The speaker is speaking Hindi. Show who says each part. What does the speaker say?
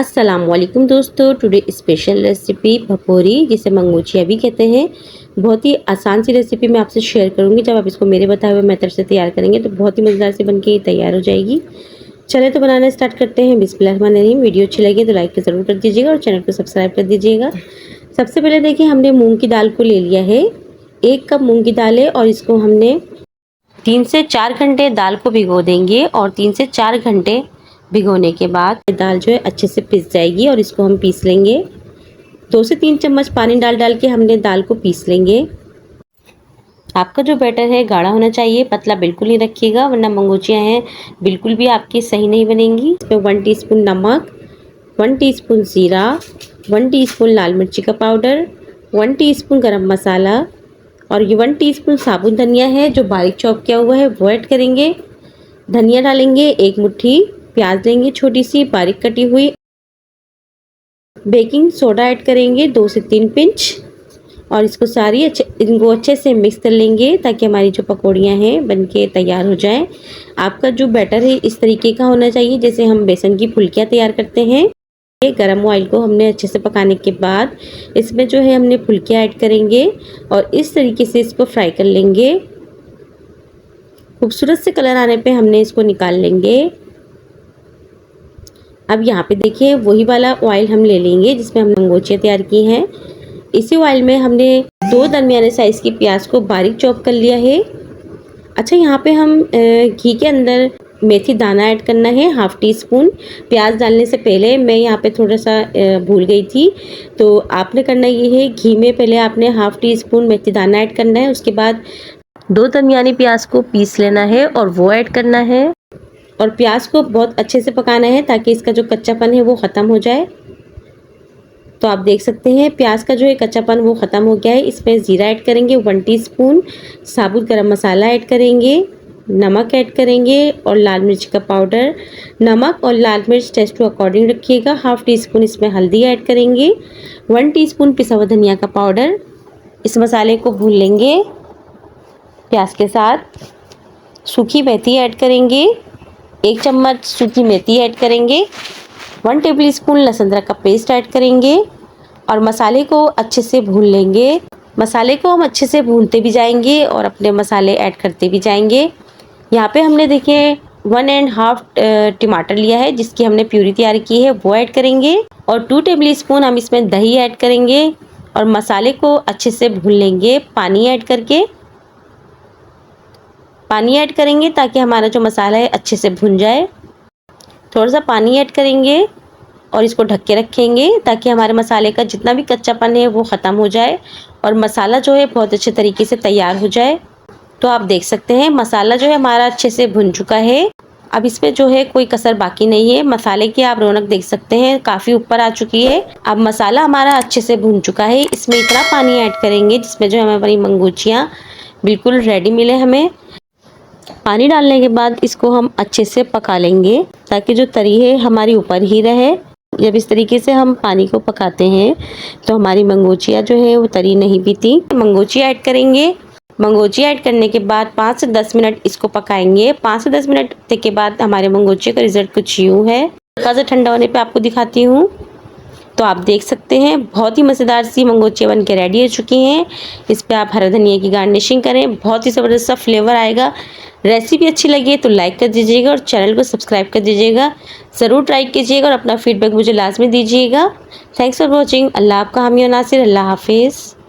Speaker 1: अस्सलाम वालेकुम दोस्तों, टुडे स्पेशल रेसिपी भपोरी जिसे मंगोचिया भी कहते हैं। बहुत ही आसान सी रेसिपी मैं आपसे शेयर करूंगी। जब आप इसको मेरे बताए हुए मेथड से तैयार करेंगे तो बहुत ही मज़ेदार से बनके तैयार हो जाएगी। चले तो बनाना स्टार्ट करते हैं। बिस्मिल्लाहिर्रहमानिर्रहीम। वीडियो अच्छी लगी तो लाइक ज़रूर कर दीजिएगा और चैनल को सब्सक्राइब कर दीजिएगा। सबसे पहले देखिए, हमने मूँग की दाल को ले लिया है। 1 कप मूँग की दाल है और इसको हमने 3 से 4 घंटे दाल को भिगो देंगे और 3 से 4 घंटे भिगोने के बाद दाल जो है अच्छे से पिस जाएगी और इसको हम पीस लेंगे। 2 से 3 चम्मच पानी डाल के हमने दाल को पीस लेंगे। आपका जो बैटर है गाढ़ा होना चाहिए, पतला बिल्कुल नहीं रखिएगा वरना मंगोचियाँ हैं बिल्कुल भी आपकी सही नहीं बनेंगी। इसमें 1 टीस्पून नमक, 1 टीस्पून ज़ीरा, 1 टीस्पून लाल मिर्ची का पाउडर, 1 टीस्पून गरम मसाला और ये 1 टीस्पून साबुत धनिया है जो बारीक चॉप किया हुआ है वो ऐड करेंगे। धनिया डालेंगे, 1 मुट्ठी प्याज लेंगे छोटी सी बारीक कटी हुई। बेकिंग सोडा ऐड करेंगे 2 से 3 पिंच और इनको अच्छे से मिक्स कर लेंगे ताकि हमारी जो पकौड़ियाँ हैं बनके तैयार हो जाएं। आपका जो बैटर है इस तरीके का होना चाहिए जैसे हम बेसन की फुल्कियाँ तैयार करते हैं। ये गरम ऑयल को हमने अच्छे से पकाने के बाद इसमें जो है हमने फुल्कियाँ ऐड करेंगे और इस तरीके से इसको फ्राई कर लेंगे। खूबसूरत से कलर आने पे हमने इसको निकाल लेंगे। अब यहाँ पे देखिए वही वाला ऑयल हम ले लेंगे जिसमें हमने मंगोचियाँ तैयार की हैं। इसी ऑयल में हमने 2 दरमियाने साइज़ की प्याज को बारीक चॉप कर लिया है। अच्छा, यहाँ पे हम घी के अंदर मेथी दाना ऐड करना है 1/2 टीस्पून। प्याज डालने से पहले मैं यहाँ पे थोड़ा सा भूल गई थी, तो आपने करना ये है घी में पहले आपने 1/2 टीस्पून मेथी दाना ऐड करना है। उसके बाद 2 दरमियानी प्याज को पीस लेना है और वो ऐड करना है और प्याज को बहुत अच्छे से पकाना है ताकि इसका जो कच्चापन है वो ख़त्म हो जाए। तो आप देख सकते हैं प्याज का जो है कच्चापन वो ख़त्म हो गया है। इसमें ज़ीरा ऐड करेंगे 1 टीस्पून, साबुत गरम मसाला ऐड करेंगे, नमक ऐड करेंगे और लाल मिर्च का पाउडर। नमक और लाल मिर्च टेस्ट टू अकॉर्डिंग रखिएगा। 1/2 टीस्पून इसमें हल्दी ऐड करेंगे, 1 टीस्पून पिसा हुआ धनिया का पाउडर। इस मसाले को भून लेंगे प्याज के साथ। सूखी मेथी ऐड करेंगे, 1 चम्मच सूखी मेथी ऐड करेंगे, 1 टेबलस्पून लहसुन अदरक का पेस्ट ऐड करेंगे और मसाले को अच्छे से भून लेंगे। मसाले को हम अच्छे से भूनते भी जाएंगे और अपने मसाले ऐड करते भी जाएंगे। यहाँ पे हमने देखिए 1½ टमाटर लिया है जिसकी हमने प्यूरी तैयार की है वो ऐड करेंगे और 2 टेबलस्पून हम इसमें दही ऐड करेंगे और मसाले को अच्छे से भून लेंगे पानी ऐड करेंगे ताकि हमारा जो मसाला है अच्छे से भुन जाए। थोड़ा सा पानी ऐड करेंगे और इसको ढक के रखेंगे ताकि हमारे मसाले का जितना भी कच्चापन है वो ख़त्म हो जाए और मसाला जो है बहुत अच्छे तरीके से तैयार हो जाए। तो आप देख सकते हैं मसाला जो है हमारा अच्छे से भुन चुका है। अब इसमें जो है कोई कसर बाकी नहीं है। मसाले की आप रौनक देख सकते हैं, काफ़ी ऊपर आ चुकी है। अब मसाला हमारा अच्छे से भुन चुका है। इसमें इतना पानी ऐड करेंगे जिसमें जो हमारी मंगोचियाँ बिल्कुल रेडी मिले हमें। पानी डालने के बाद इसको हम अच्छे से पका लेंगे ताकि जो तरी है हमारी ऊपर ही रहे। जब इस तरीके से हम पानी को पकाते हैं तो हमारी मंगोचिया जो है वो तरी नहीं पीती। मंगोचिया ऐड करेंगे। मंगोचिया ऐड करने के बाद 5 से 10 मिनट इसको पकाएंगे। 5 से 10 मिनट के बाद हमारे मंगोचिया का रिजल्ट कुछ यूँ है। हल्का सा ठंडा होने पे आपको दिखाती हूँ। तो आप देख सकते हैं बहुत ही मज़ेदार सी मंगोचिया बन के रेडी हो चुकी हैं। इस पर आप हरा धनिया की गार्निशिंग करें, बहुत ही ज़बरदस्त सा फ्लेवर आएगा। रेसिपी अच्छी लगी तो लाइक कर दीजिएगा और चैनल को सब्सक्राइब कर दीजिएगा। ज़रूर ट्राई कीजिएगा और अपना फीडबैक मुझे लाजमी दीजिएगा। Thanks for watching. अल्लाह आपका हामी और नासिर। अल्लाह हाफिज़।